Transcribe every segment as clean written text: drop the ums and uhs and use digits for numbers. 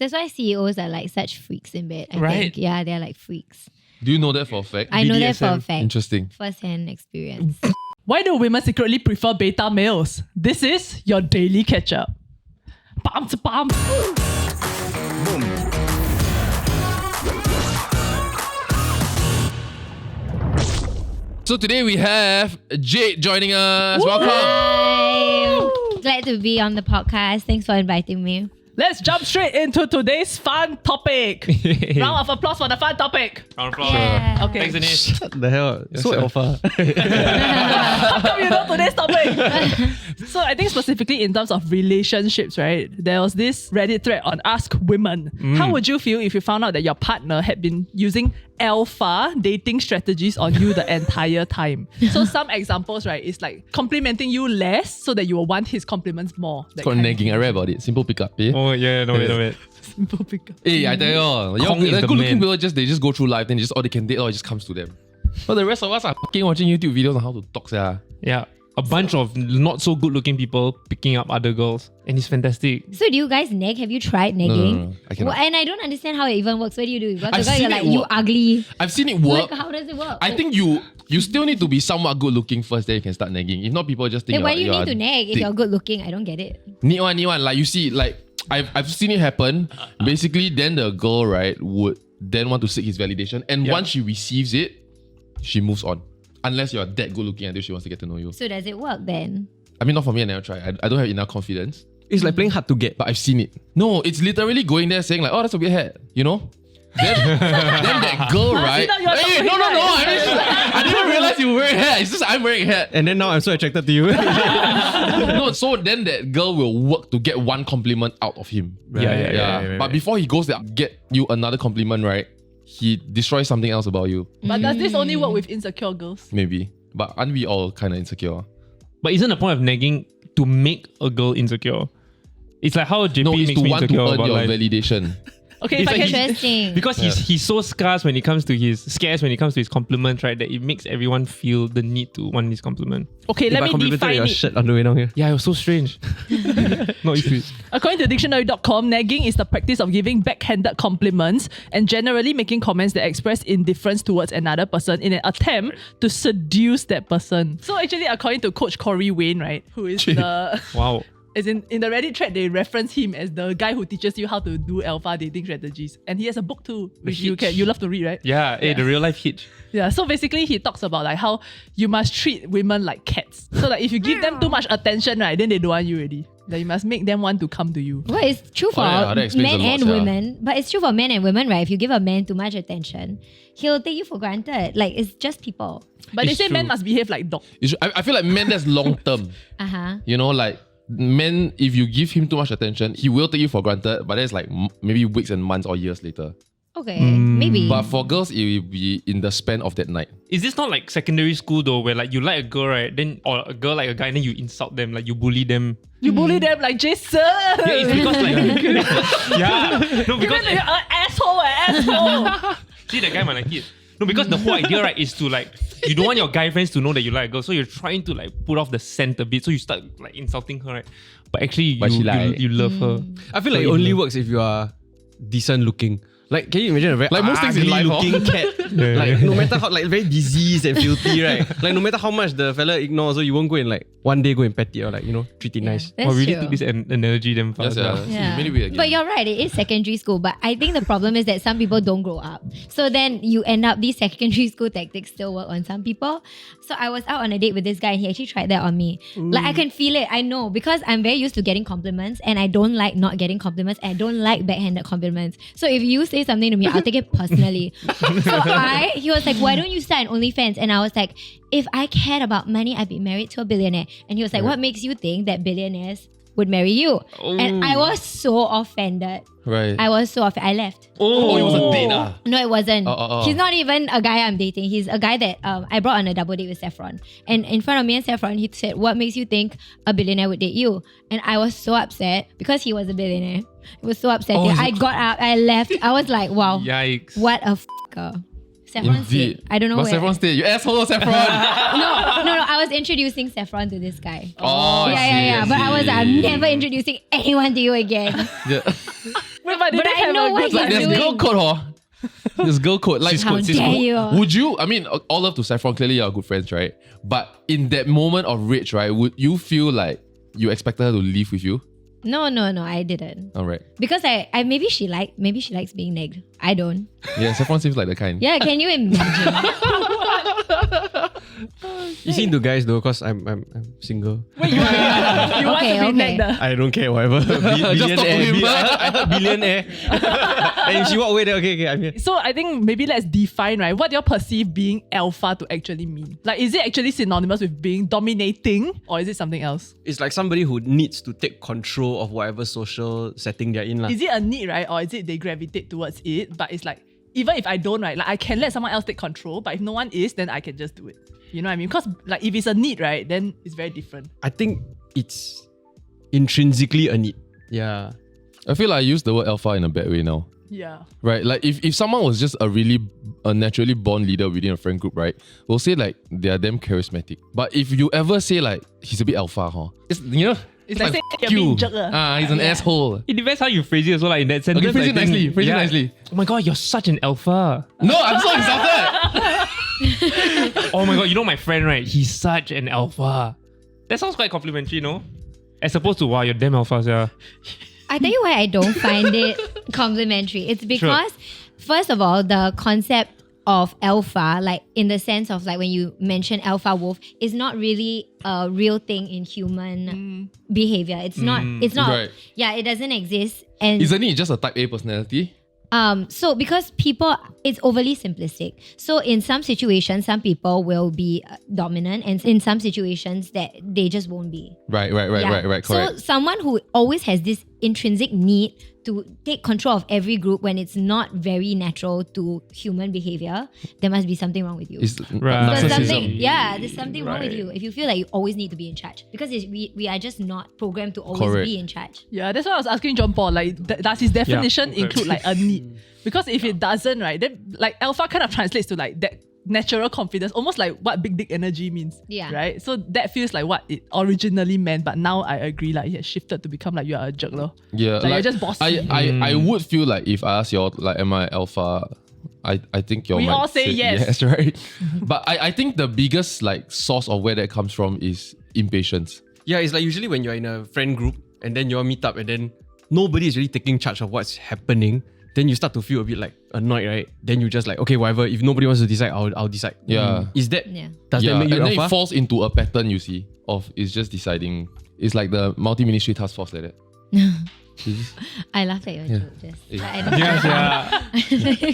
That's why CEOs are like such freaks in bed. I Right? think. Yeah, they're like freaks. Do you know that for a fact? I know that for a fact. Interesting. First-hand experience. Why do women secretly prefer beta males? This is your daily Ketchup. Bam to bam. So today we have Jade joining us. Welcome. Hi. Glad to be on the podcast. Thanks for inviting me. Let's jump straight into today's fun topic. Round of applause for the fun topic. Round of applause. Yeah. Okay. Thanks, Anish. What the hell? So alpha. How come you know today's topic? So I think specifically in terms of relationships, right? There was this Reddit thread on Ask Women. How would you feel if you found out that your partner had been using alpha dating strategies on you the entire time? So some examples, right, is like complimenting you less so that you will want his compliments more. It's called negging. I read about it. Simple pickup. Eh? Oh yeah, no wait. Simple pickup. Hey, I tell you, Kong is the good looking man. people they just go through life, then all they can date, it just comes to them. But the rest of us are fucking watching YouTube videos on how to talk. Yeah. A bunch of not so good looking people picking up other girls. And it's fantastic. So do you guys neg? Have you tried negging? No, I cannot. Well, and I don't understand how it even works. What do you do? Because I've you're seen like, it you work. ugly. I've seen it work. Like, how does it work? I think you still need to be somewhat good looking first, then you can start negging. If not, people just think Then why do you you're need to neg if dick. you're good looking? I don't get it. Need one. Like you see, like I've seen it happen. Basically, then the girl, right, would then want to seek his validation. And once she receives it, she moves on. Unless you're that good looking until she wants to get to know you. So does it work then? I mean, not for me, I never tried. I don't have enough confidence. It's like playing hard to get. But I've seen it. No, it's literally going there saying like, oh, that's a weird hat, you know? Then that girl, right? now you're Hey, talking, no. right? I didn't realize you were wearing a hat. It's just I'm wearing a hat. And then now I'm so attracted to you. No, so then that girl will work to get one compliment out of him. Yeah. But before he goes there, get you another compliment, right? He destroys something else about you. But does this only work with insecure girls? Maybe. But aren't we all kind of insecure? But isn't the point of negging to make a girl insecure? It's like how JP No, it's makes to me want to insecure earn about your life. validation. Okay, if It's I like can... Interesting. Because he's so scarce when it comes to scarce when it comes to his compliments, right? That it makes everyone feel the need to want his compliment. Okay, let me define your it. shirt on the way down here. Yeah, it was so strange. Not used to it. According to dictionary.com, nagging is the practice of giving backhanded compliments and generally making comments that express indifference towards another person in an attempt to seduce that person. So actually, according to Coach Corey Wayne, right, who is the... Wow. As in the Reddit thread, they reference him as the guy who teaches you how to do alpha dating strategies. And he has a book too, which you love to read, right? Yeah, the real life hitch. Yeah, so basically he talks about like how you must treat women like cats. So like if you give them too much attention, right, then they don't want you already. Like you must make them want to come to you. Well, it's true for that explains men a lot, and yeah. women. But it's true for men and women, right? If you give a man too much attention, he'll take you for granted. Like, it's just people. But they It's say men true. must behave like dogs. I feel like men, that's long term. Uh-huh. You know, like men, if you give him too much attention, he will take you for granted, but that's like maybe weeks and months or years later. Okay, maybe. But for girls, it will be in the span of that night. Is this not like secondary school though, where like you like a girl, right? Then or a girl like a guy, and then you insult them, like you bully them. You bully them like Jason. Yeah, it's because like yeah, no, because You're an asshole. see the guy might like it. No, because the whole idea, right, is to like you don't want your guy friends to know that you like a girl, so you're trying to like put off the scent a bit, so you start like insulting her, right? But actually, But she like- you love her. I feel like it only works if you are decent looking. Like, can you imagine a very Like most things in life, looking cat? Like, no matter how, like, very diseased and filthy, right? Like, no matter how much the fella ignores, so you won't go and like one day go and pet it or like, you know, treat it nice. That's Oh, really true. took this analogy damn fast. Yes, Yeah. You made it weird again. But you're right, it is secondary school. But I think the problem is that some people don't grow up. So then you end up, these secondary school tactics still work on some people. So I was out on a date with this guy and he actually tried that on me. Like I can feel it, I know, because I'm very used to getting compliments and I don't like not getting compliments and I don't like backhanded compliments. So if you say something to me, I'll take it personally. So he was like, why don't you start an OnlyFans? And I was like, if I cared about money, I'd be married to a billionaire. And he was like, what makes you think that billionaires would marry you? And I was so offended. right. I was so offended. I left. Oh, it was a date. No, it wasn't. Oh. He's not even a guy I'm dating. He's a guy that I brought on a double date with Saffron. And in front of me and Saffron, he said, what makes you think a billionaire would date you? And I was so upset because he was a billionaire. It was so upsetting. I got up, I left. I was like, wow, Yikes. what a f***er. Saffron stayed. I don't know But where. Saffron stayed. You asshole, Saffron. No. I was introducing Saffron to this guy. Oh, yeah. But I was like, I'm never introducing anyone to you again. Yeah. Wait, but But I know what Like he's there's doing. girl code, There's girl code. Like, How dare you. would you? I mean, all love to Saffron. Clearly, you're good friends, right? But in that moment of rage, right, would you feel like you expected her to leave with you? No, I didn't. All right. Because I maybe she likes being negged. I don't. Yeah, Saffron seems like the kind. Yeah, can you imagine? You see into guys though, cause I'm single. Wait, you want to be Okay. negged? I don't care, whatever. Just talk to him. Billionaire. And if she walk away, then okay, I'm here. So I think maybe let's define, right, what do you perceive being alpha to actually mean? Like, is it actually synonymous with being dominating, or is it something else? It's like somebody who needs to take control of whatever social setting they're in. Is it a need, right, or is it they gravitate towards it? But it's like, even if I don't, right, like I can let someone else take control, but if no one is, then I can just do it. You know what I mean? Because like if it's a need, right, then it's very different. I think it's intrinsically a need. Yeah. I feel like I use the word alpha in a bad way now. Yeah. Right? Like if someone was just a naturally born leader within a friend group, right? We'll say like they are damn charismatic. But if you ever say like he's a bit alpha, it's It's like saying fuck you're you. being jerk. He's an asshole. It depends how you phrase it as well, like in that sense. Okay, because phrase it I think- nicely. Phrase it nicely. Oh my god, you're such an alpha. No, I'm so insulted. Oh my god, you know my friend, right? He's such an alpha. That sounds quite complimentary, no? As opposed to, wow, you're damn alpha, yeah. I tell you why I don't find it complimentary. It's because, first of all, the concept of alpha, like in the sense of like when you mention alpha wolf, is not really a real thing in human behavior. It's not. Right. Yeah, it doesn't exist. And Isn't it just a type A personality? so because people, it's overly simplistic. So in some situations, some people will be dominant, and in some situations that they just won't be. Right, correct. So someone who always has this intrinsic need to take control of every group when it's not very natural to human behavior, there must be something wrong with you. It's Right. There's narcissism. there's something wrong with Right. you if you feel like you always need to be in charge, because we are just not programmed to always Correct. be in charge. Yeah, that's why I was asking John Paul, like, does his definition okay. include like a need? Because if it doesn't, right, then like alpha kind of translates to like that natural confidence, almost like what big dick energy means. Yeah. Right? So that feels like what it originally meant, but now I agree, like it has shifted to become like you are a jerk, lor. Yeah, Like, you're just bossy. I would feel like if I ask y'all like, am I alpha? I think y'all We might all say yes. Yes, right? But I think the biggest like source of where that comes from is impatience. Yeah, it's like usually when you're in a friend group and then you all meet up and then nobody is really taking charge of what's happening, then you start to feel a bit like annoyed, right? Then you just like, okay, whatever. If nobody wants to decide, I'll decide. Yeah. Is that, Yeah. does that make you and then alpha? it falls into a pattern you see of it's just deciding. It's like the multi-ministry task force like that. I laughed at your Yeah. joke just. Yeah. But I Yes,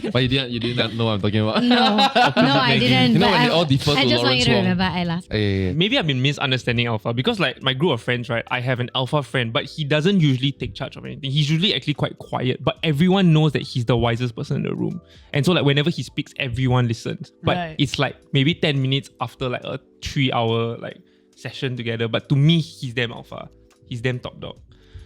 yeah. But you didn't know what I'm talking about. no, I didn't. You know but when they I- all defer I to just want Lawrence you to Wong. remember I laughed. Yeah. Maybe I've been misunderstanding alpha because like my group of friends, right? I have an alpha friend, but he doesn't usually take charge of anything. He's usually actually quite quiet, but everyone knows that he's the wisest person in the room. And so like whenever he speaks, everyone listens. But Right. it's like maybe 10 minutes after like a 3-hour like session together. But to me, he's damn alpha. He's damn top dog.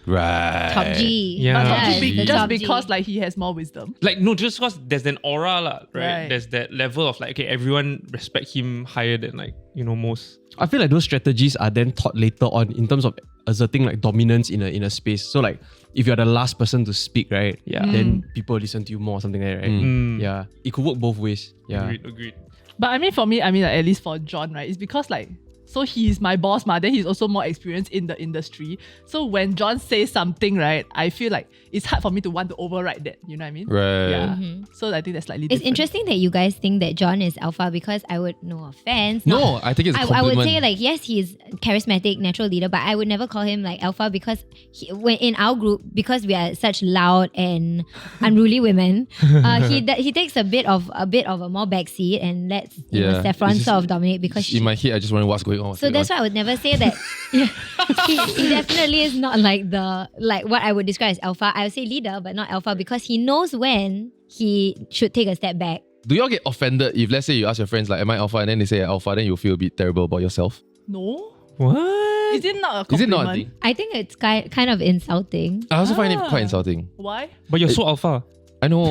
Right. Top G. Yeah. But Top just G. the just top G. because like he has more wisdom. Like no, just because there's an aura lah, right? Right. There's that level of like, okay, everyone respect him higher than like, most. I feel like those strategies are then taught later on in terms of asserting like dominance in a space. So like if you're the last person to speak, right? Yeah. Then people listen to you more or something like that, right? Mm. Yeah. It could work both ways. Yeah. Agreed. But I mean, for me, like, at least for John, right, it's because like, so he's my boss, then he's also more experienced in the industry. So when John says something, right, I feel like it's hard for me to want to override that. You know what I mean? Right. Yeah. So I think that's slightly It's different. interesting that you guys think that John is alpha, because I would, no offense. No, I think it's a I compliment. would say like, yes, he's charismatic, natural leader, but I would never call him like alpha, because when in our group, because we are such loud and unruly women, he takes a bit of a more backseat and lets Saffron It's just- sort of dominate, because in my head, I just wonder what's going on. so that's why I would never say that. Yeah, he definitely is not like what I would describe as alpha. I would say leader, but not alpha, because he knows when he should take a step back. Do y'all get offended if, let's say, you ask your friends like, "Am I alpha?" and then they say alpha, then you feel a bit terrible about yourself? No? What? Is it not a compliment? Is it not a thing? I think it's kind of insulting. I also find it Ah. quite insulting. Why? But you're so alpha. I know,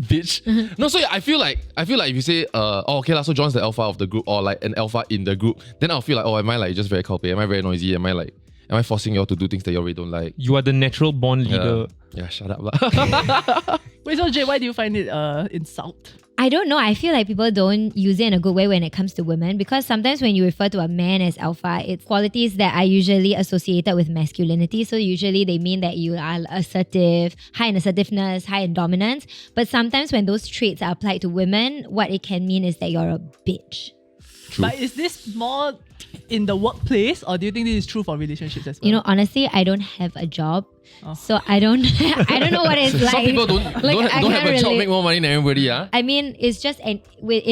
bitch. No, so I feel like if you say, okay lah, so John's the alpha of the group, or like an alpha in the group, then I'll feel like, oh, am I like just very culpable? Am I very noisy? Am I like Am I forcing y'all to do things that you already don't like? You are the natural born leader. Yeah, shut up lah. Wait, so Jay, why do you find it insult? I don't know. I feel like people don't use it in a good way when it comes to women, because sometimes when you refer to a man as alpha, it's qualities that are usually associated with masculinity. So usually they mean that you are assertive, high in assertiveness, high in dominance. But sometimes when those traits are applied to women, what it can mean is that you're a bitch. True. But is this more in the workplace, or do you think this is true for relationships as well? You know, honestly, I don't have a job. So I don't know what it's like. Some people don't I have can't a job, relate. make more money than everybody. I mean, it's just in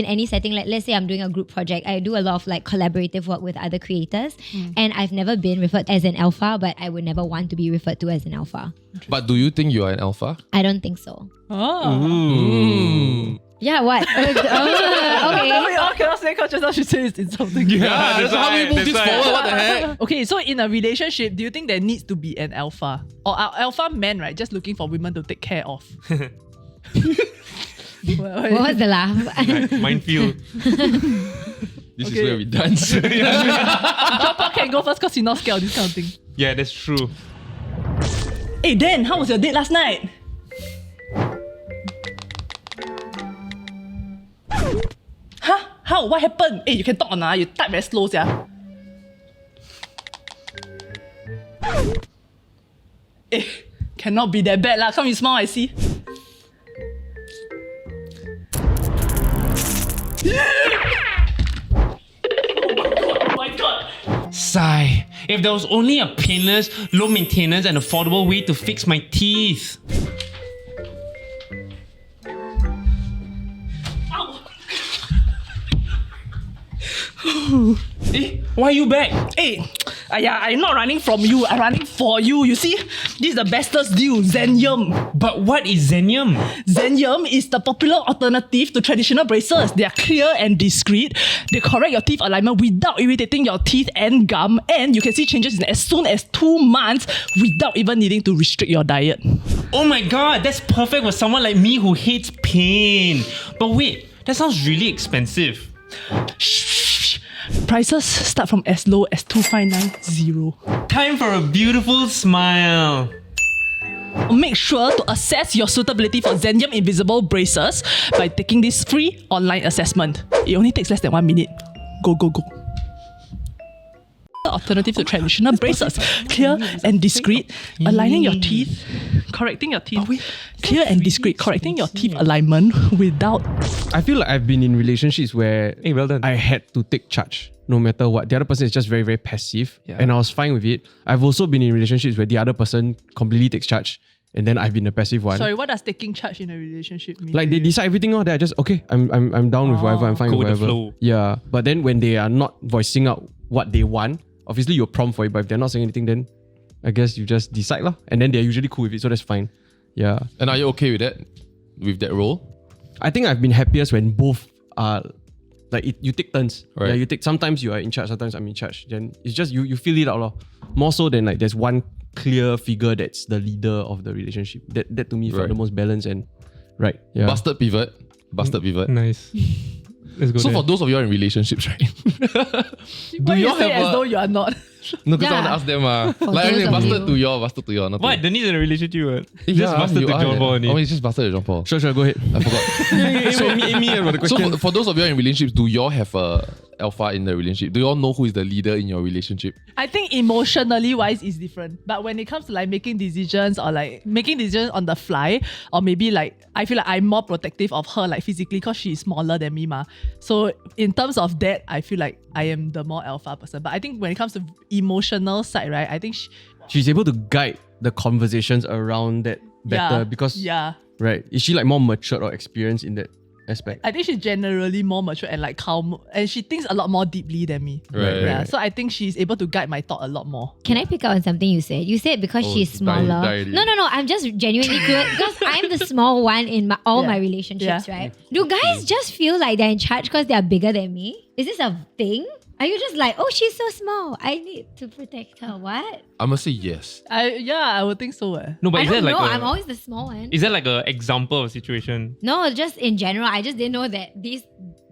any setting. Like, let's say I'm doing a group project. I do a lot of like collaborative work with other creators, and I've never been referred as an alpha, but I would never want to be referred to as an alpha. But do you think you are an alpha? I don't think so. Oh. Yeah, what? Okay. We all cannot say because just now she said it's insulting. Yeah, that's how we move this forward. What the heck? Okay, so in a relationship, do you think there needs to be an alpha? Or are alpha men, right, just looking for women to take care of? What was the laugh? Minefield. This Okay. is where we dance. Papa can go first because he's not scared of this kind of thing. Yeah, that's true. Hey Dan, how was your date last night? Huh? How? What happened? Hey, you can talk now. You type very slow, sia. Eh, cannot be that bad lah. Come, you smile, I see. Oh my god. Sigh. If there was only a painless, low maintenance and affordable way to fix my teeth. Eh, why are you back? Hey, I'm not running from you. I'm running for you. You see, this is the bestest deal, Zenyum. But what is Zenyum? Zenyum is the popular alternative to traditional braces. They are clear and discreet. They correct your teeth alignment without irritating your teeth and gum. And you can see changes in as soon as 2 months without even needing to restrict your diet. Oh my god, that's perfect for someone like me who hates pain. But wait, that sounds really expensive. Shh. Prices start from as low as 2590. Time for a beautiful smile. Make sure to assess your suitability for Zenyum Invisible Braces by taking this free online assessment. It only takes less than 1 minute. Go. Alternative to traditional braces. Clear and discreet, aligning your teeth, correcting your teeth. Clear and discreet, correcting your teeth alignment without. I feel like I've been in relationships where Hey, well done. I had to take charge no matter what. The other person is just very, very passive, Yeah. and I was fine with it. I've also been in relationships where the other person completely takes charge, and then I've been the passive one. Sorry, what does taking charge in a relationship mean? Like they decide everything, or they're just okay. I'm down with whatever. I'm fine Go with with the whatever. flow. Yeah, but then when they are not voicing out what they want, obviously you're prompt for it. But if they're not saying anything, then I guess you just decide lah. And then they're usually cool with it, so that's fine. Yeah, And are you okay with that? With that role? I think I've been happiest when both are like you take turns. Right. Yeah, you take. Sometimes you are in charge, sometimes I'm in charge. Then it's just you feel it out lor. More so than like there's one clear figure that's the leader of the relationship. That to me felt Right. the most balanced and right. Yeah. Busted pivot. Nice. Let's go So there. for those of you in relationships, right? Why you y'all say have as a- though you are not? No, because I Yeah. want to ask them. Like, those I mean, of busted you. to y'all, not to What? me. The need in a relationship, what? Yeah, Just busted you to are John there. Paul only. Oh, it's just busted to John Paul. Sure, go ahead. I forgot. So me about the So question. for those of you in relationships, do y'all have a alpha in the relationship? Do y'all know who is the leader in your relationship? I think emotionally wise is different. But when it comes to like making decisions or like making decisions on the fly, or maybe like I feel like I'm more protective of her like physically because she's smaller than me ma. So in terms of that, I feel like I am the more alpha person. But I think when it comes to emotional side, right, I think She's able to guide the conversations around that better because right. Is she like more matured or experienced in that aspect? I think she's generally more mature and like calm, and she thinks a lot more deeply than me. Right, Yeah, right. so I think she's able to guide my thought a lot more. Can I pick out on something you said? You said because Oh, she's die smaller. already. No. I'm just genuinely curious because I'm the small one in all Yeah. my relationships, Yeah. right? Do guys just feel like they're in charge because they're bigger than me? Is this a thing? Are you just like, oh, she's so small, I need to protect her? What? I'm gonna say yes. I would think so. No, but I is there don't like know. a, I'm always the small one. is there like a example of a situation? No, just in general. I just didn't know that these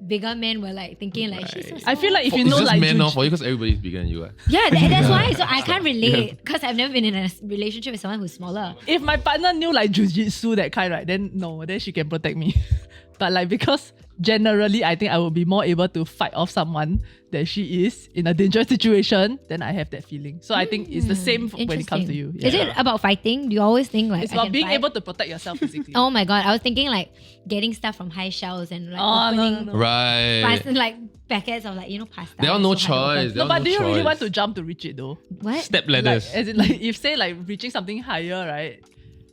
bigger men were like thinking like she's so small. I feel like if you It's know just like men juju- off for you because everybody's bigger than you. yeah, that's why. So I can't relate because I've never been in a relationship with someone who's smaller. if my partner knew like jujitsu that kind, right, then no, then she can protect me. But like because generally I think I will be more able to fight off someone that she is in a dangerous situation, then I have that feeling. So I think it's the same when it comes to you. Is it about fighting? Do you always think like It's I about can being fight? able to protect yourself physically. Oh my god, I was thinking like getting stuff from high shelves and like opening no. Right. like packets of like pasta. They all no It's so hard to choice. open. They No, all but no do you really choice. want to jump to reach it though? What? Step Like, ladders. as in like if say like reaching something higher, right?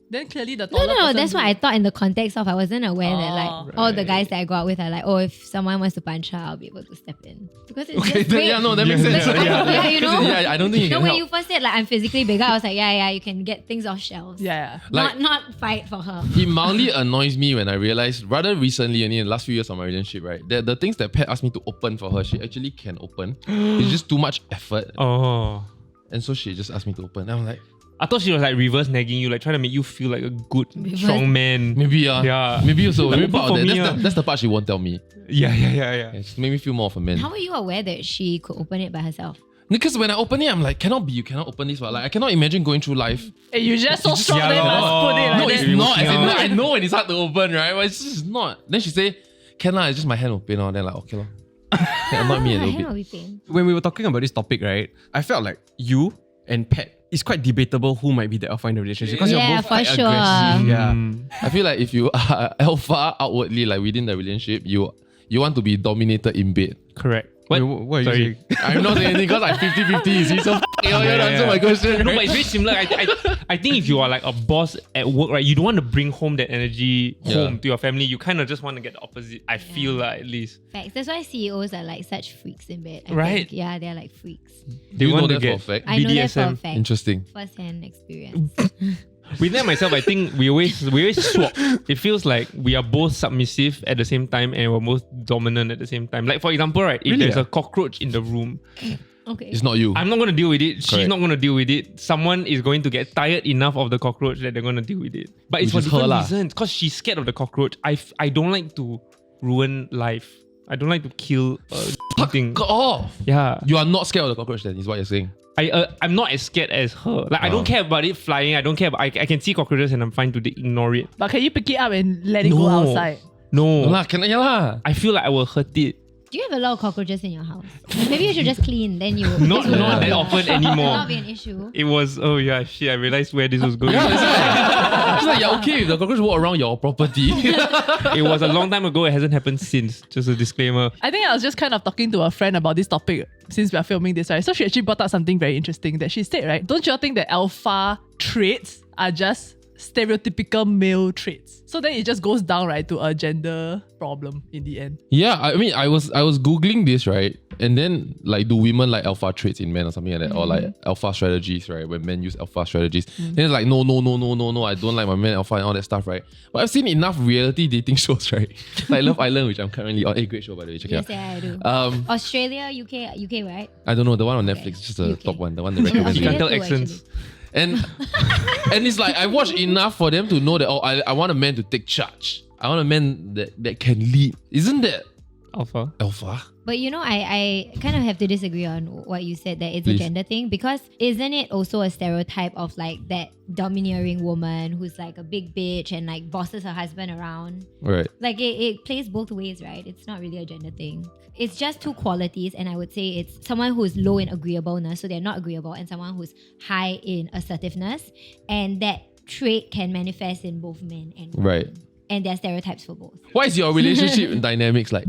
Then clearly the No, taller person that's what do- I thought in the context of I wasn't aware that Oh, like all the guys that I go out with are like, oh, if someone wants to punch her, I'll be able to step in. Because it's Okay, just then, great. yeah, no, that makes sense. Yeah, you know? Yeah, I don't think you No, can when help. you first said like I'm physically bigger, I was like, yeah, you can get things off shelves. Yeah. Like- not fight for her. It mildly annoys me when I realize, rather recently, and in the last few years of my relationship, right, that the things that Pat asked me to open for her, she actually can open. It's just too much effort. Oh. And so she just asked me to open. And I'm like, I thought she was like reverse nagging you, like trying to make you feel like a good, Reverse- strong man. maybe Yeah. maybe also. Like, Maybe open part of for that. me, That's the part she won't tell me. Yeah. Yeah, just make me feel more of a man. How were you aware that she could open it by herself? Because when I open it, I'm like, you cannot open this. But like, I cannot imagine going through life. Hey, you just so strong, yeah, then lor. must put it like No, that. it's You're not. As in, working I know when it's hard to open, right? But it's just not. Then she say, can lah, it's just my hand will pain. Then like, okay lor. It annoyed me a My little hand will bit. be pain. When we were talking about this topic, right, I felt like you and Pat, it's quite debatable who might be the alpha in the relationship because Yeah, you're both for quite sure. aggressive. Yeah. I feel like if you are alpha outwardly, like within the relationship, you want to be dominated in bed. Correct. Wait, What? what are you Sorry. saying? I'm not saying anything because I'm 50-50. You see, so you answer my question. No, right? but it's very similar. I think if you are like a boss at work, right, you don't want to bring home that energy home to your family. You kind of just want to get the opposite. I feel like at least. Facts. That's why CEOs are like such freaks in bed. I Right. think. Yeah, they're like freaks. Do you want know to that for a get fact? I know that for a BDSM. fact. Interesting. First-hand experience. With that myself, I think we always swap. It feels like we are both submissive at the same time and we're both dominant at the same time. Like for example, right, if Really, there's ah? a cockroach in the room, Okay. It's not you. I'm not gonna deal with it. She's Correct. not gonna deal with it. Someone is going to get tired enough of the cockroach that they're gonna deal with it. But it's Which for is her different lah. reasons. Because she's scared of the cockroach. I don't like to ruin life. I don't like to kill something. Fuck off. Yeah. You are not scared of the cockroach then, is what you're saying. I'm not as scared as her. Like I don't care about it flying. I don't care. I can see cockroaches and I'm fine to ignore it. But can you pick it up and let it go No. outside? No. No lah, yeah lah. I feel like I will hurt it. Do you have a lot of cockroaches in your house? Maybe you should just clean. Then you Not this will that be- often It will anymore. not be an issue. It was, oh yeah, shit, I realized where this was going. It's like you're okay if the cockroach walk around your property. It was a long time ago. It hasn't happened since. Just a disclaimer. I think I was just kind of talking to a friend about this topic since we are filming this, right? So she actually brought up something very interesting that she said, right? Don't you all think that alpha traits are just stereotypical male traits? So then it just goes down, right, to a gender problem in the end. Yeah, I mean, I was googling this, right, and then like, do women like alpha traits in men or something like that, or like alpha strategies, right? When men use alpha strategies, then it's like no, I don't like my man alpha and all that stuff, right? But I've seen enough reality dating shows, right? Like Love Island, which I'm currently on. Hey, great show by the way, check it Yes, out. yeah, I do. Um, Australia, UK, right? I don't know the one on Okay. Netflix, just the UK. top one, the one they recommend. You can't tell Australia too, accents. And and it's like I watched enough for them to know that I want a man to take charge. I want a man that can lead. Isn't that Alpha. alpha? But you know, I kind of have to disagree on what you said that it's Please. a gender thing, because isn't it also a stereotype of like that domineering woman who's like a big bitch and like bosses her husband around? Right. Like it plays both ways, right? It's not really a gender thing. It's just two qualities, and I would say it's someone who's low in agreeableness, so they're not agreeable, and someone who's high in assertiveness, and that trait can manifest in both men and women. Right. And there are stereotypes for both. What is your relationship dynamics like?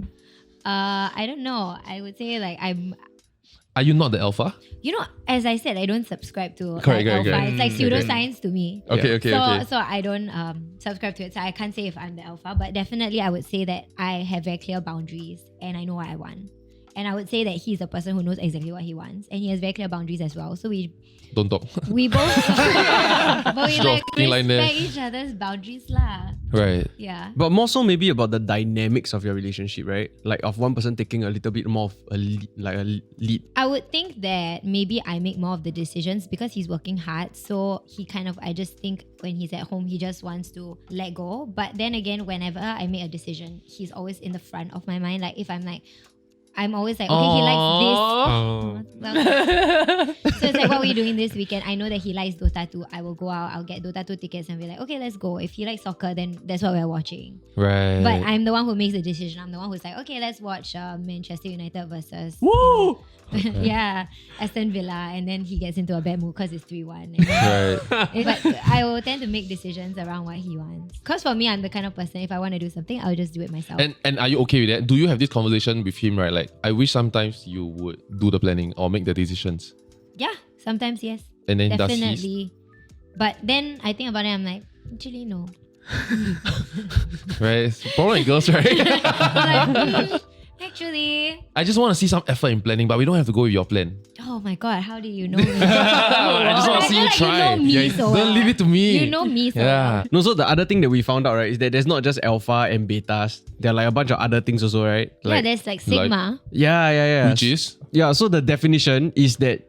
I don't know. I would say like Are you not the alpha? you know, as I said, I don't subscribe to Correct, alpha. correct. It's like Mm, okay. pseudoscience to me. Okay, okay, so, okay. so I don't subscribe to it. So I can't say if I'm the alpha, but definitely I would say that I have very clear boundaries and I know what I want. And I would say that he's a person who knows exactly what he wants, and he has very clear boundaries as well. So we Don't talk. both but we Draw a like thin line there. respect each other's boundaries lah. Right. Yeah. But more so maybe about the dynamics of your relationship, right? Like of one person taking a little bit more of a lead. I would think that maybe I make more of the decisions because he's working hard. So he I just think when he's at home, he just wants to let go. But then again, whenever I make a decision, he's always in the front of my mind. Like if I'm always like, okay, he likes this. Oh. Well, so it's like, what were you doing this weekend? I know that he likes Dota 2. I will go out, I'll get Dota 2 tickets and be like, okay, let's go. If he likes soccer, then that's what we're watching. Right. But I'm the one who makes the decision. I'm the one who's like, okay, let's watch Manchester United versus Woo! yeah, Aston Villa, and then he gets into a bad mood because it's 3-1. Right. But I will tend to make decisions around what he wants. Because for me, I'm the kind of person, if I want to do something, I'll just do it myself. And are you okay with that? Do you have this conversation with him, right? Like, I wish sometimes you would do the planning or make the decisions. Yeah, sometimes yes. And then does Definitely. But then I think about it, I'm like, actually no. right? It's problem with girls, right? Actually, I just want to see some effort in planning, but we don't have to go with your plan. oh my god, how do you know me? I just want to see you feel like try. You know me so well. Don't leave it to me. You know me so Yeah. well. No, so the other thing that we found out, right, is that there's not just alpha and betas. There are like a bunch of other things also, right? Yeah, there's like Sigma. Yeah. Which is? Yeah, so the definition is that,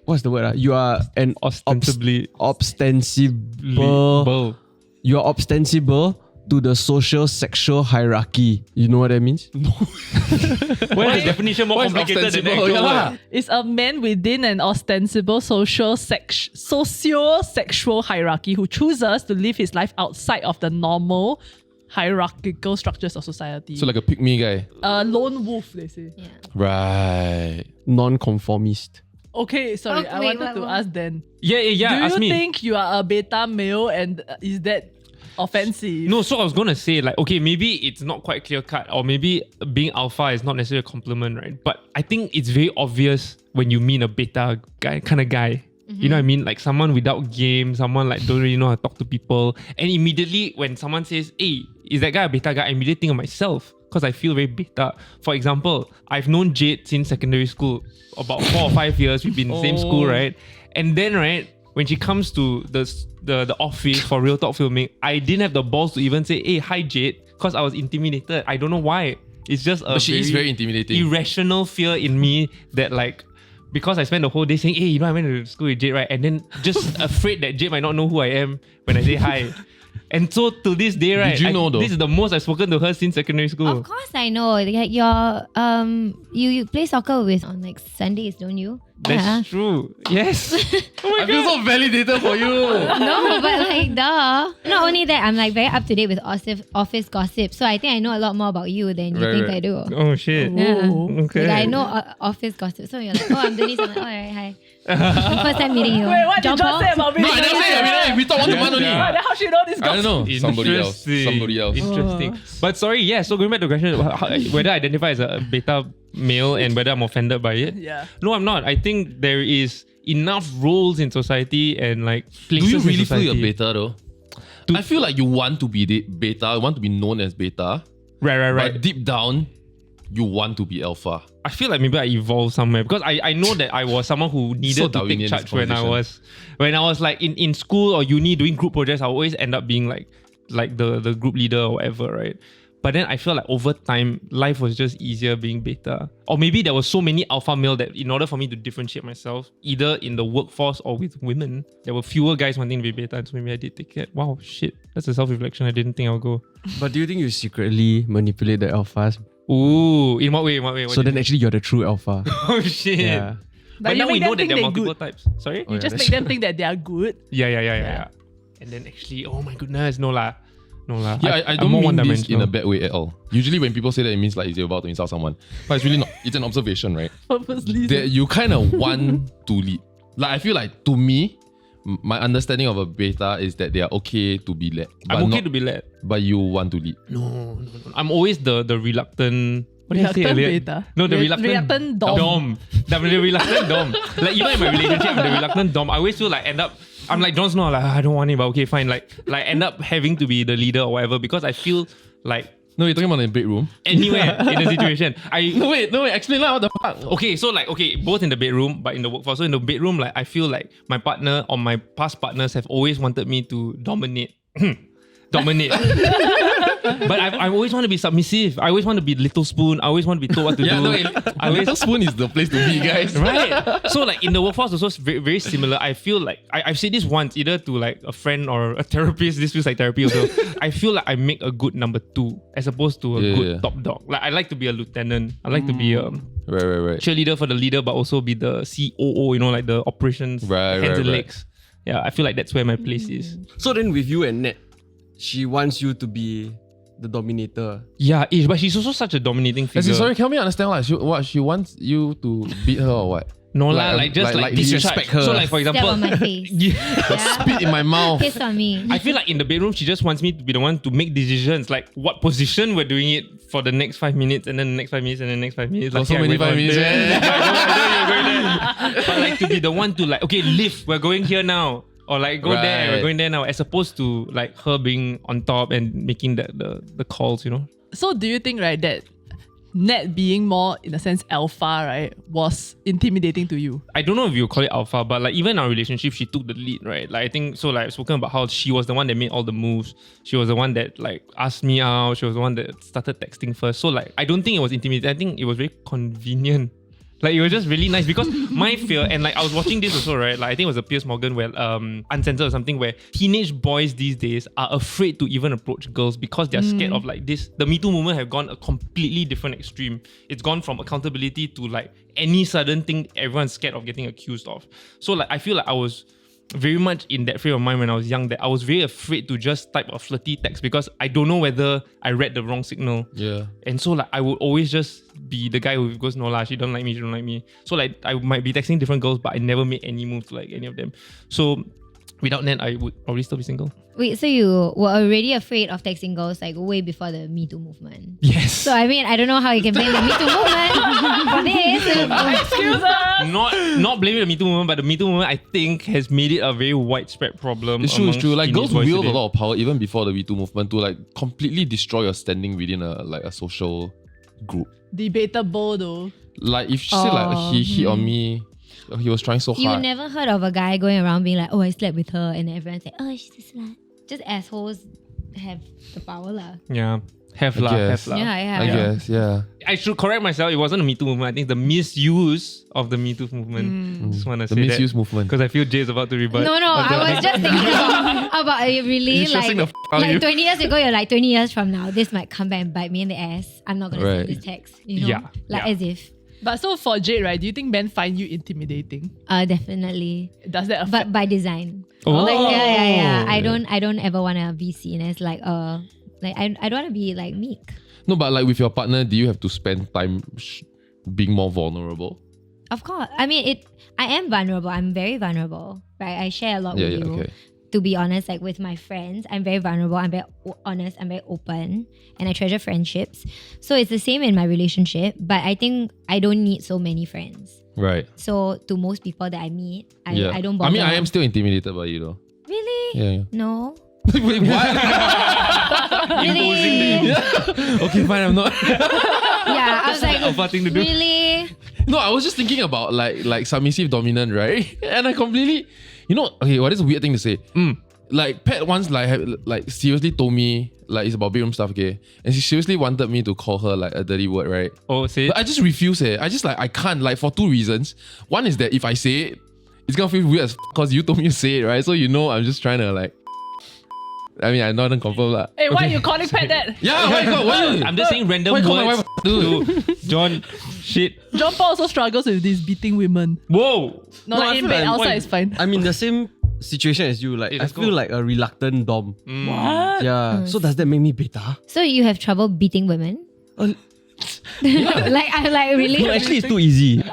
what's the word? You are an Ostensibly. ostensible. You are ostensible to the social sexual hierarchy. You know what that means? Why is the definition more What is complicated than the ostensible? actual Yeah lah. word? It's a man within an ostensible socio-sexual hierarchy who chooses to live his life outside of the normal hierarchical structures of society. So like a pick me guy. a lone wolf, they say. Yeah. Right. Non-conformist. Okay, sorry, Oh, I wait, wanted to what? ask then. Yeah. Do Ask you me. think you are a beta male and is that offensive? No, so I was gonna say like, okay, maybe it's not quite clear cut, or maybe being alpha is not necessarily a compliment, right? But I think it's very obvious when you meet a beta guy, kind of guy. You know what I mean? Like someone without game, someone like don't really know how to talk to people, and immediately when someone says, "Hey, is that guy a beta guy?" I immediately think of myself because I feel very beta. For example, I've known Jade since secondary school, about 4 or 5 years. We've been in the same school, right? And then right, when she comes to the office for Real Talk Filming, I didn't have the balls to even say, "Hey, hi Jade," because I was intimidated. I don't know why. It's just a But she is very intimidating. irrational fear in me that like, because I spent the whole day saying, hey, you know, I went to school with Jade, right? And then just afraid that Jade might not know who I am when I say hi. And so to this day, right? you know though? This is the most I've spoken to her since secondary school. Of course I know. Like your you play soccer with on like Sundays, don't you? That's true. Yes. I feel so validated for you. No, but like duh. Not only that, I'm like very up to date with office gossip. So I think I know a lot more about you than you Right, think right. I do. Oh shit. Yeah. Okay. Like I know office gossip. So you're like, oh, I'm Denise. I'm like, oh, alright, hi. First time meeting you. Wait, what did John Paul? say about me? No, I never say. We talk 1 month only. Yeah. Then how she know this I don't know. Somebody else. Interesting. Somebody else. Interesting. But sorry, yeah. So going back to the question, whether I identify as a beta male and whether I'm offended by it. Yeah. No, I'm not. I think there is enough roles in society and like Do places you in really feel society. you're beta though? I feel like you want to be beta, you want to be known as beta, Right. but deep down, you want to be alpha. I feel like maybe I evolved somewhere because I know that I was someone who needed So to take Darwinian, charge this when I was like in school or uni doing group projects. I always end up being like the group leader or whatever, right? But then I feel like over time, life was just easier being beta. Or maybe there was so many alpha male that in order for me to differentiate myself, either in the workforce or with women, there were fewer guys wanting to be beta. And so maybe I did take it. Wow, shit. That's a self-reflection. I didn't think I would go. But do you think you secretly manipulate the alphas? Ooh, in what way? What So then actually you're the true alpha. oh shit. Yeah. But you now we make know them that there are think multiple they're types. Sorry? You yeah, just that's make them think that they are good. Yeah. And then actually, oh my goodness, no lah. Yeah, I I'm don't more mean this one-dimensional. in a bad way at all. Usually when people say that, it means like you're about to insult someone. But it's really not. It's an observation, right? Purposely. That you kind of want to lead. Like I feel like to me, my understanding of a beta is that they are okay to be led. I'm okay to be led. But you want to lead. No. I'm always the reluctant. What did I say Reluctant earlier? beta. No, the Reluctant dom. The reluctant dom. Like even in my relationship, I'm the reluctant dom. I always feel like I'm like Jon Snow, like I don't want it, but okay, fine. Like end up having to be the leader or whatever because I feel like No, you're talking about in the bedroom. anywhere in the situation. No, wait. Explain what the fuck. Okay, so like, both in the bedroom, but in the workforce. So in the bedroom, like, I feel like my partner or my past partners have always wanted me to dominate. But I always want to be submissive. I always want to be little spoon. I always want to be told what to do. A little spoon is the place to be, guys. Right. So like in the workforce also it's very, very similar. I feel like I've said this once either to like a friend or a therapist. This feels like therapy also. I feel like I make a good number 2 as opposed to a good top dog. Like I like to be a lieutenant. I like to be a Right. cheerleader for the leader, but also be the COO. You know, like the operations hands and legs. Yeah, I feel like that's where my place is. So then with you and Nat, she wants you to be the dominator. Yeah, but she's also such a dominating figure. Sorry, help me understand what she wants you to beat her or what? No lah, like disrespect her. So like for Step example, on my face. Spit in my mouth. Piss on me. I feel like in the bedroom, she just wants me to be the one to make decisions, like what position we're doing it for the next 5 minutes, and then the next 5 minutes, and then the next 5 minutes. Like, so many 5 minutes. I know you're going there. But like to be the one to like, okay, lift, we're going here now. Or like go there, we're going there now, as opposed to like her being on top and making the calls, you know? So do you think, right, that Nat being more, in a sense, alpha, right, was intimidating to you? I don't know if you call it alpha, but like even in our relationship, she took the lead, right? Like I think so. Like I've spoken about how she was the one that made all the moves. She was the one that like asked me out. She was the one that started texting first. So like I don't think it was intimidating. I think it was very convenient. Like it was just really nice because my fear, and like I was watching this also, right? Like I think it was a Piers Morgan where Uncensored or something, where teenage boys these days are afraid to even approach girls because they're scared of like this. The Me Too movement have gone a completely different extreme. It's gone from accountability to like any sudden thing everyone's scared of getting accused of. So like I feel like I was very much in that frame of mind when I was young, that I was very afraid to just type a flirty text because I don't know whether I read the wrong signal. Yeah. And so like I would always just be the guy who goes, no lah, she don't like me. So like I might be texting different girls, but I never made any move to like any of them. So without Nat, I would probably still be single. Wait, so you were already afraid of texting girls like way before the Me Too movement? Yes. So I mean, I don't know how you can blame the Me Too movement for this. Excuse us! Not blaming the Me Too movement, but the Me Too movement I think has made it a very widespread problem. It's true. Like girls teenage boys wield a today. lot of power even before the Me Too movement to like completely destroy your standing within a social group. Debatable though. Like if she said like he hit on me, he was trying so You hard. never heard of a guy going around being like, oh, I slept with her, and everyone's like, oh, she's a slut. Just assholes have the power lah. Yeah. Have lah. Yeah. I guess, yeah. I should correct myself. It wasn't a Me Too movement. I think the misuse of the Me Too movement. Just want to The say misuse that movement. because I feel Jay's about to rebut. No, I was just thinking about it really You're stressing like, the out of you. 20 years ago, you're like 20 years from now, this might come back and bite me in the ass. I'm not going to send this text, you know? Yeah, Like yeah. as if. But so for Jade, right, do you think men find you intimidating? Definitely. Does that affect? But by design. Oh. Like, yeah. I don't ever want to be seen as like I don't want to be like meek. No, but like with your partner, do you have to spend time being more vulnerable? Of course. I mean, I am vulnerable. I'm very vulnerable, right? I share a lot with you. Okay. To be honest, like with my friends, I'm very vulnerable. I'm very honest. I'm very open, and I treasure friendships. So it's the same in my relationship. But I think I don't need so many friends. Right. So to most people that I meet, I don't bother. I mean, I am still intimidated by you though. Really? Yeah. No. Wait, what? Really? Okay, fine, I'm not. Yeah, I was like, alpha thing to do. really? No, I was just thinking about like submissive dominant, right? And I completely, okay, what is a weird thing to say? Like Pat once like seriously told me like it's about bedroom stuff, okay? And she seriously wanted me to call her like a dirty word, right? Oh, say it. But I just refuse it. I just like I can't, like for 2 reasons. One is that if I say it, it's gonna feel weird as because you told me to say it, right? So I'm just trying to like. I mean, I'm not even confirmed lah. Hey, why are you calling Pat that? Yeah, why I'm just saying random Why you call my words wife dude? to John. Shit. John Paul also struggles with this beating women. Whoa. No, I like in feel bed, like- outside is fine. I'm in the same situation as you. Like Hey, I let's feel go. like a reluctant dom. What? Yeah. So does that make me beta? So you have trouble beating women? Like I'm like really. No, actually, it's too easy.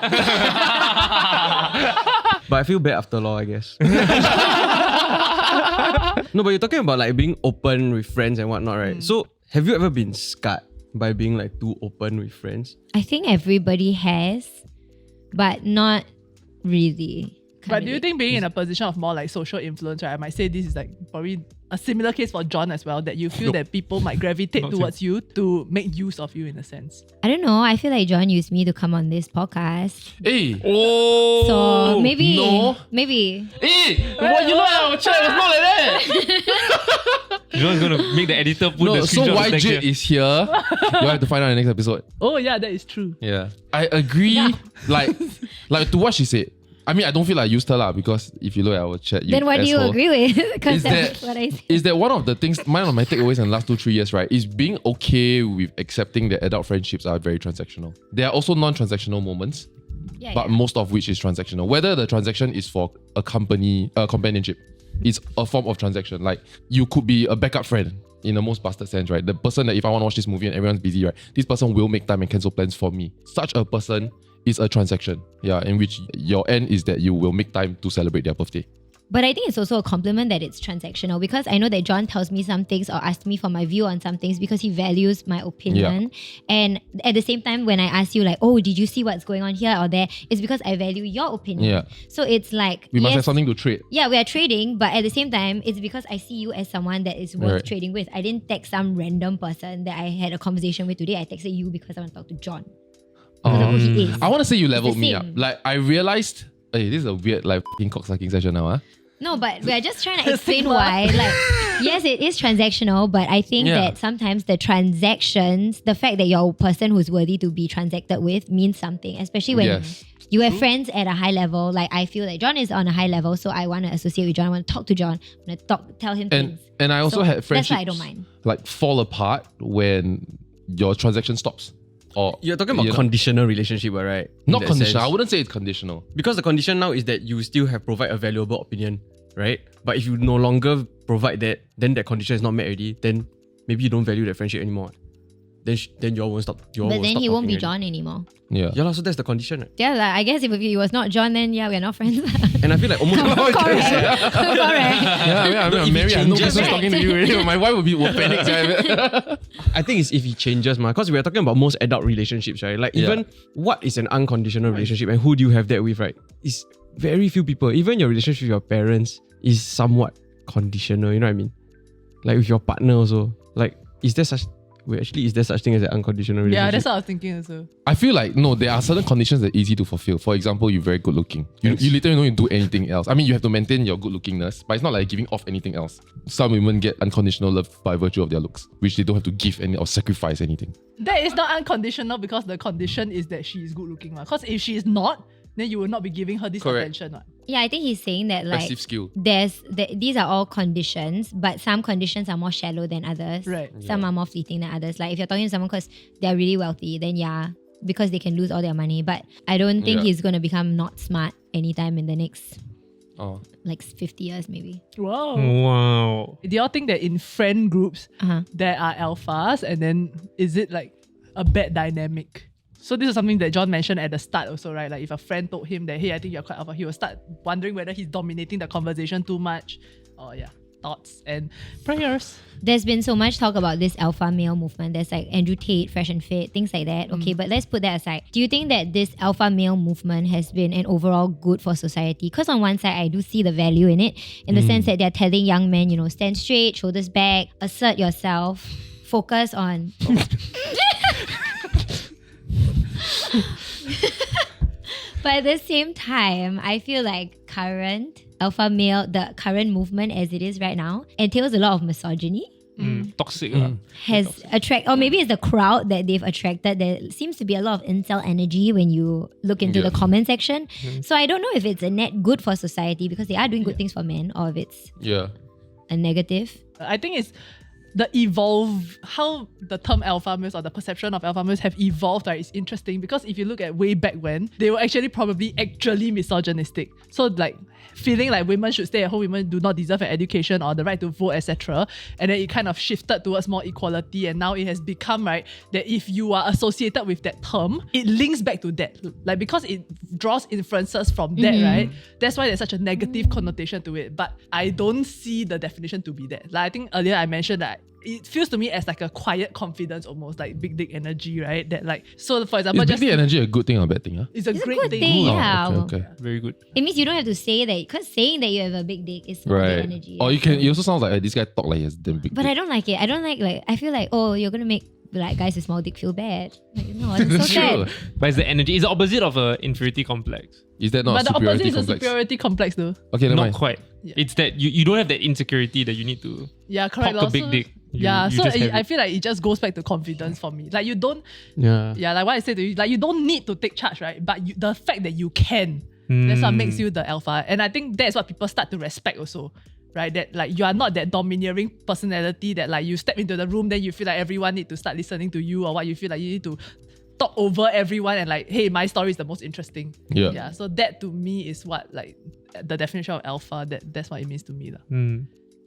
But I feel bad after all, I guess. No, but you're talking about like being open with friends and whatnot, right? So have you ever been scarred by being like too open with friends? I think everybody has, but not really. But do you think being in a position of more like social influence, right? I might say this is like probably a similar case for John as well, that you feel that people might gravitate Not towards you to make use of you in a sense? I don't know. I feel like John used me to come on this podcast. Hey, Oh, So maybe, no. maybe. hey, what you know? Our chat was not like that. John's gonna make the editor put the No, so screenshot. why of Jade is here? You have to find out in the next episode. Oh yeah, that is true. Yeah, I agree. Like to what she said. I mean, I don't feel like I used her lah, because if you look at our chat, Then what do you asshole, agree with? Because Is that's that- what I said. Is that one of the things, one of my takeaways in the last 2-3 years, right, is being okay with accepting that adult friendships are very transactional. There are also non-transactional moments, Yeah, but yeah. most of which is transactional. Whether the transaction is for a company, companionship, it's a form of transaction. Like, you could be a backup friend in the most bastard sense, right? The person that if I want to watch this movie and everyone's busy, right, this person will make time and cancel plans for me. Such a person is a transaction, yeah, in which your end is that you will make time to celebrate their birthday. But I think it's also a compliment that it's transactional, because I know that John tells me some things or asks me for my view on some things because he values my opinion. And at the same time, when I ask you like, oh, did you see what's going on here or there? It's because I value your opinion. Yeah. So it's like, We must yes, have something to trade. yeah, we are trading, but at the same time, it's because I see you as someone that is worth Right. trading with. I didn't text some random person that I had a conversation with today. I texted you because I want to talk to John. Because of who he is. I want to say you leveled the me up. same. Like, I realized, hey, this is a weird like f***ing cocksucking session now, huh? No, but we're just trying to explain why. Like, yes, it is transactional, but I think Yeah. that sometimes the transactions, the fact that you're a person who's worthy to be transacted with means something, especially when Yes. you have friends at a high level. Like, I feel like John is on a high level, so I want to associate with John. I want to talk to John. I want to tell him things. And I also So had friendships that's why I don't mind. like fall apart when your transaction stops. Or You're talking about you know, conditional relationship, right? In not that conditional. I sense. wouldn't say it's conditional. Because the condition now is that you still have provide a valuable opinion, right? But if you no longer provide that, then that condition is not met already. Then maybe you don't value that friendship anymore. Then you all won't stop. You all But then stop he won't be talking already. John anymore. Yeah. Yeah, lah, so that's the condition. Right? Yeah, like, I guess if he was not John, then yeah, we're not friends. And I feel like almost Correct. Correct. Yeah, I mean, if I'm he married. I have no changes- business talking to you already. But my wife will panic. I think it's if he changes, because we're talking about most adult relationships, right? Like even what is an unconditional relationship and who do you have that with, right? It's very few people. Even your relationship with your parents is somewhat conditional, you know what I mean? Like with your partner also. Like, is there such thing as an unconditional relationship? Yeah, that's what I was thinking also. I feel like no, there are certain conditions that are easy to fulfill. For example, you're very good looking. You literally don't need to do anything else. I mean, you have to maintain your good lookingness, but it's not like giving off anything else. Some women get unconditional love by virtue of their looks, which they don't have to give any or sacrifice anything. That is not unconditional because the condition is that she is good looking. Because if she is not, then you will not be giving her this Correct. attention. What? Yeah, I think he's saying that like Passive skill. these are all conditions, but some conditions are more shallow than others. Right. Some are more fleeting than others. Like if you're talking to someone because they're really wealthy, then yeah, because they can lose all their money. But I don't think Yeah. he's gonna become not smart anytime in the next Oh. like 50 years maybe. Wow. Wow. Do y'all think that in friend groups Uh-huh. there are alphas, and then is it like a bad dynamic? So this is something that John mentioned at the start also, right? Like if a friend told him that, hey, I think you're quite alpha, he will start wondering whether he's dominating the conversation too much. Oh yeah, thoughts and prayers. There's been so much talk about this alpha male movement. There's like Andrew Tate, Fresh and Fit, things like that. Okay, but let's put that aside. Do you think that this alpha male movement has been an overall good for society? Because on one side, I do see the value in it, in the sense that they're telling young men, stand straight, shoulders back, assert yourself, focus on... But at the same time, I feel like current alpha male, the current movement as it is right now, entails a lot of misogyny. Toxic. Has or maybe it's the crowd that they've attracted. There seems to be a lot of incel energy when you look into the comment section. So I don't know if it's a net good for society because they are doing good things for men, or if it's Yeah. a negative. I think it's how the term alpha males or the perception of alpha males have evolved, right? It's interesting because if you look at way back when, they were actually misogynistic. So like feeling like women should stay at home, women do not deserve an education or the right to vote, etc. And then it kind of shifted towards more equality, and now it has become, right, that if you are associated with that term, it links back to that. Like because it draws inferences from that, right? That's why there's such a negative connotation to it. But I don't see the definition to be that. Like I think earlier I mentioned that it feels to me as like a quiet confidence, almost like big dick energy, right? That like, so for example, Is just big energy a good thing or a bad thing? Huh? it's a It's a great good thing. thing, Oh, yeah. okay. Very good. It means you don't have to say that, because saying that you have a big dick is not Right. big energy. Or you can. It also sounds like this guy talk like he has damn big. But dick. I don't like it. I don't like I feel like, oh, you're gonna make like guys with small dick feel bad. Like, no, it's so That's true. sad. But it's the energy. It's the opposite of a inferiority complex. Is that not But a the opposite superiority is a complex? superiority complex though. Okay, never Not mind. quite. Yeah. It's that you don't have that insecurity that you need to Yeah, correct. pop a lor. big So- dick. You so just have I it. feel like it just goes back to confidence for me. Like you don't, Yeah. like what I said to you, like you don't need to take charge, right? But the fact that you can, that's what makes you the alpha. And I think that's what people start to respect also, right? That like you are not that domineering personality that like you step into the room, then you feel like everyone need to start listening to you, or what you feel like you need to talk over everyone and like, hey, my story is the most interesting. Yeah. Yeah. So that to me is what like the definition of alpha. That's what it means to me.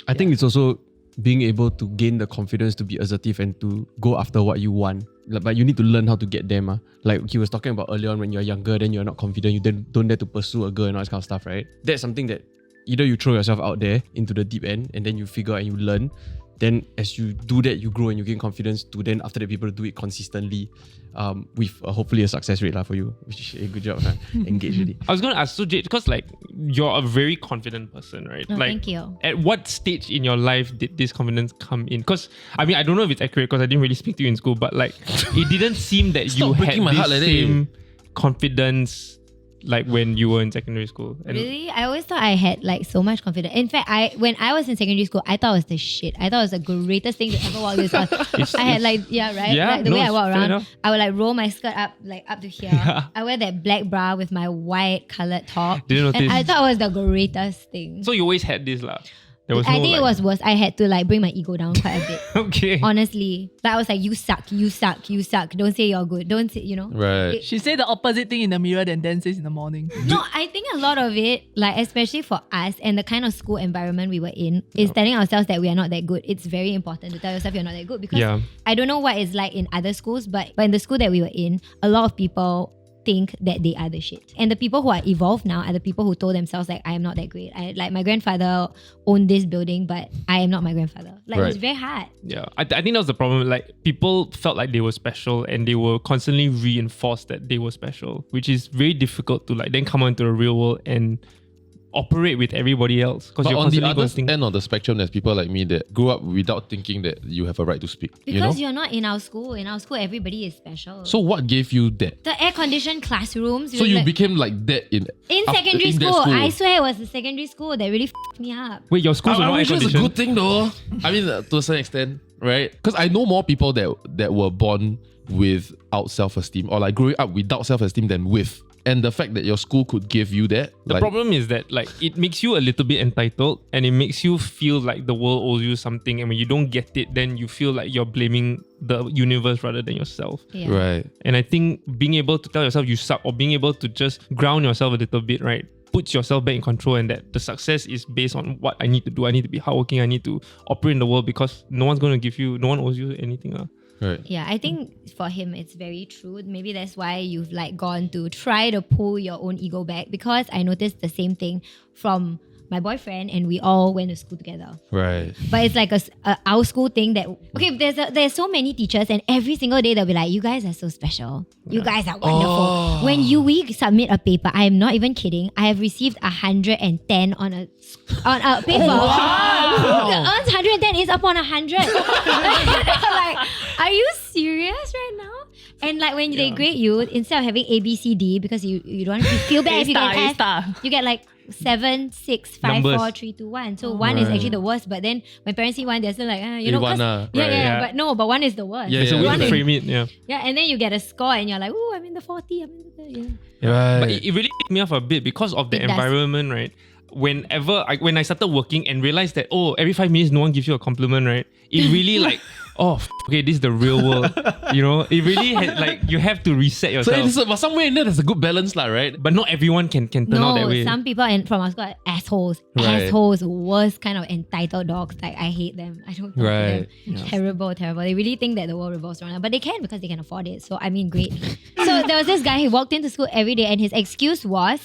I think it's also being able to gain the confidence to be assertive and to go after what you want. But you need to learn how to get them. Like he was talking about earlier on, when you're younger, then you're not confident, you then don't dare to pursue a girl and all that kind of stuff, right? That's something that either you throw yourself out there into the deep end and then you figure out and you learn. Then as you do that, you grow and you gain confidence to then after that be able to do it consistently with hopefully a success rate for you, which is a good job. Engage really. I was going to ask, so Jade, because like you're a very confident person, right? Oh, like, thank you. At what stage in your life did this confidence come in? Because I mean, I don't know if it's accurate because I didn't really speak to you in school, but like it didn't seem that you Stop had breaking my heart this like that. same confidence like when you were in secondary school. And Really? I always thought I had like so much confidence. In fact, when I was in secondary school, I thought it was the shit. I thought it was the greatest thing to ever walk this house. I had like, yeah, right? Yeah, Like, the no, way I it's walk fair around, enough. I would like roll my skirt up like up to here. Yeah. I wear that black bra with my white coloured top. Didn't notice. And I thought it was the greatest thing. So you always had this lah. There was I no, think it like- was worse. I had to like bring my ego down quite a bit. okay. Honestly. Like I was like, you suck, you suck, you suck. Don't say you're good. Don't say, Right. She said the opposite thing in the mirror than Dan says in the morning. No, I think a lot of it, like especially for us and the kind of school environment we were in, is telling ourselves that we are not that good. It's very important to tell yourself you're not that good because Yeah. I don't know what it's like in other schools, but in the school that we were in, a lot of people think that they are the shit. And the people who are evolved now are the people who told themselves like, I am not that great. Like my grandfather owned this building, but I am not my grandfather. Like it was Right. very hard. Yeah, I think that was the problem. Like people felt like they were special, and they were constantly reinforced that they were special, which is very difficult to like then come out into the real world and operate with everybody else because But you're on the constantly other going to think. end of the spectrum, there's people like me that grew up without thinking that you have a right to speak. Because you know? you're not in our school. In our school, everybody is special. So what gave you that? the air-conditioned classrooms. So you like- became like that in secondary in that school. school. I swear it was the secondary school that really f***ed me up. Wait, your schools were I not air wish it's a conditioned? good thing though. I mean, to a certain extent, right? Because I know more people that were born without self-esteem or like growing up without self-esteem than with. And the fact that your school could give you that, The problem is that like it makes you a little bit entitled, and it makes you feel like the world owes you something, and when you don't get it, then you feel like you're blaming the universe rather than yourself. Yeah. right? And I think being able to tell yourself you suck, or being able to just ground yourself a little bit, right, puts yourself back in control, and that the success is based on what I need to do. I need to be hardworking. I need to operate in the world because no one's going to give you, no one owes you anything. Right. Yeah, I think for him it's very true. Maybe that's why you've like gone to try to pull your own ego back, because I noticed the same thing from my boyfriend, and we all went to school together. Right. But it's like our school thing that okay, there's so many teachers, and every single day they'll be like, you guys are so special. You guys are wonderful. When we submit a paper, I am not even kidding. I have received 110 on a paper. The earns 110 is upon 100. Like, are you serious right now? And like when they grade you, instead of having A, B, C, D, because you don't feel bad if you get F, A-star. you get like 7, 6, 5, Numbers. 4, 3, 2, 1. So 1 is actually the worst. But then when parents see 1, they're still like, you know, A1 'cause- right. yeah. But 1 is the worst. Yeah, There's a yeah. way One to is- frame it, yeah. Yeah, and then you get a score and you're like, oh, I'm in the 40, I'm in the 30. Yeah. Right. But it really picked me off a bit because of the It does. environment, right? When I started working and realized that, every 5 minutes no one gives you a compliment, right? It really like, okay, this is the real world. You know, it really had, like, you have to reset So yourself. but somewhere in there, there's a good balance, lah, right? But not everyone can turn out that No, way. some people from our school are assholes. Right. Assholes, worst kind of entitled dogs. Like, I hate them. I don't talk Right. to them. Terrible. They really think that the world revolves around them. But they can because they can afford it. So, I mean, great. So, there was this guy, he walked into school every day and his excuse was,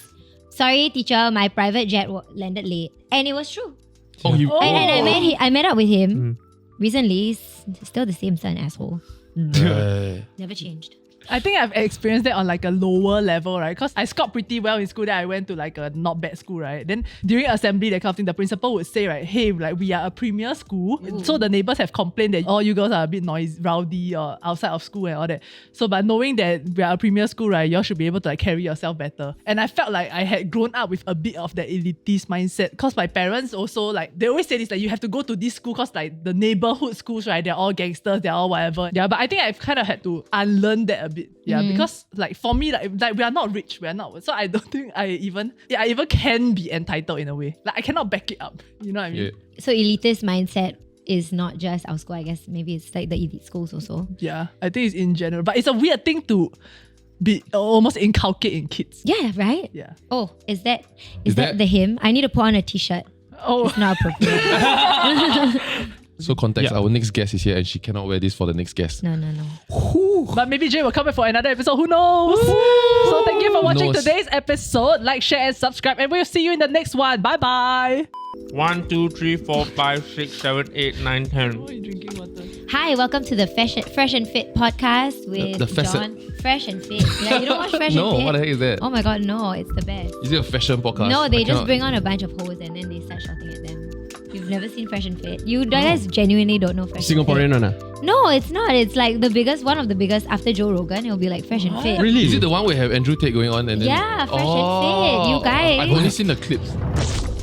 sorry, teacher, my private jet landed late. And it was true. Oh, you. And I met up with him. recently, still the same son, asshole. Right. Never changed. I think I've experienced that on like a lower level, right? Because I scored pretty well in school. Then I went to like a not bad school, right? Then during assembly, that kind of thing, the principal would say, right, hey, like we are a premier school. Ooh. So the neighbors have complained that, oh, you girls are a bit noisy, rowdy or outside of school and all that. So by knowing that we are a premier school, right, you all should be able to like carry yourself better. And I felt like I had grown up with a bit of that elitist mindset. Because my parents also like, they always say this, like you have to go to this school because like the neighborhood schools, right, they're all gangsters, they're all whatever. Yeah, but I think I've kind of had to unlearn that a bit. Yeah, because like for me, like we are not rich, we are not. So I don't think I even can be entitled in a way. Like I cannot back it up. You know what I mean? Yeah. So elitist mindset is not just our school. I guess maybe it's like the elite schools also. Yeah, I think it's in general. But it's a weird thing to be almost inculcate in kids. Yeah, right? Yeah. Oh, is that that- the hymn? I need to put on a t-shirt. Oh, It's not appropriate. So context, Yeah. our next guest is here and she cannot wear this for the next guest. No. but maybe Jay will come back for another episode. Who knows? So thank you for watching knows? today's episode. Like, share, and subscribe, and we'll see you in the next one. Bye bye. 1, 2, 3, 4, 5, 6, 7, 8, 9, 10. Oh, you're drinking water. Hi, welcome to the Fresh and Fit podcast with The facet- John. Fresh and Fit. Yeah, you don't watch Fresh No, and Fit? what the heck is that? Oh my god, no, it's the best. Is it a fashion podcast? No, they I just cannot- bring on a bunch of hoes and then they start shouting at them. You've never seen Fresh and Fit. You guys genuinely don't know Fresh and Singaporean Fit. one. No, it's not. It's like the biggest, one of the biggest after Joe Rogan. It'll be like Fresh and Fit. Really? Is it the one we have Andrew Tate going on and then? Yeah, Fresh and Fit. You guys. I've only seen the clips.